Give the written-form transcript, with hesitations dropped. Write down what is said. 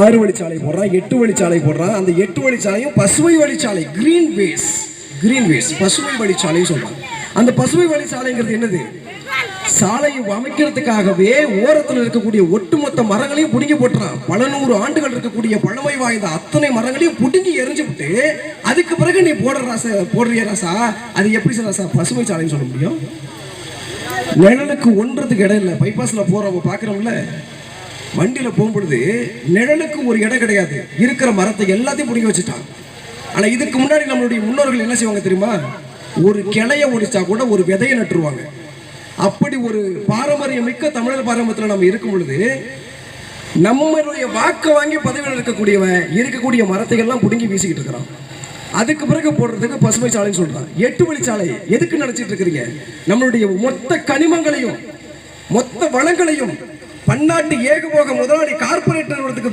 6 வழிச்சாலை போடுறான், 8 வழிச்சாலை போடுறான். அந்த 8 வழிச்சாலையும் பசுமை வழிச்சாலை, கிரீன்வேஸ் பசுமை வழிச்சாலை சொல்றாங்க. அந்த பசுமை வழிச்சாலைங்கிறது என்னது? சாலையை அமைக்கிறதுக்காகவே ஓரத்தில் இருக்கக்கூடிய ஒட்டுமொத்த மரங்களையும் புடுங்கி போட்டுறான். பல 100 ஆண்டுகள் இருக்கக்கூடிய பழமை வாய்ந்த அத்தனை மரங்களையும் புடுங்கி எரிஞ்சு விட்டு அதுக்கு பிறகு நீ போடுறிய ராசா, அது எப்படி ராசா பசுமை சாலைன்னு சொல்ல முடியும்? நிழலுக்கு ஒன்றதுக்கு இடம் இல்லை. பைபாஸ்ல போறவங்க பாக்குறோம்ல, வண்டியில போகும்பொழுது நிழலுக்கு ஒரு இடம் கிடையாது. இருக்கிற மரத்தை எல்லாத்தையும் புடுங்கி வச்சுட்டாங்க. ஆனா இதுக்கு முன்னாடி நம்மளுடைய முன்னோர்கள் என்ன செய்வாங்க தெரியுமா? ஒரு கிளைய ஒடிச்சா கூட ஒரு விதையை நட்டுருவாங்க. அப்படி ஒரு பாரம்பரியம் மிக்க தமிழர் பாரம்பரியத்தில் நம்ம இருக்கும் பொழுது நம்மளுடைய வாக்கு வாங்கி பதவியில் இருக்கக்கூடிய மரத்தை எல்லாம் புடுங்கி வீசிக்கிட்டு இருக்கிறோம். அதுக்கு பிறகு போடுறதுக்கு பசுமை சாலைன்னு சொல்றான். 8 வழிச்சாலை எதுக்கு நினைச்சிட்டு இருக்கிறீங்க? நம்மளுடைய மொத்த கனிமங்களையும் மொத்த வளங்களையும் பன்னாட்டு ஏகபோக முதலாளி கார்பரேட் நிறுவனத்துக்கு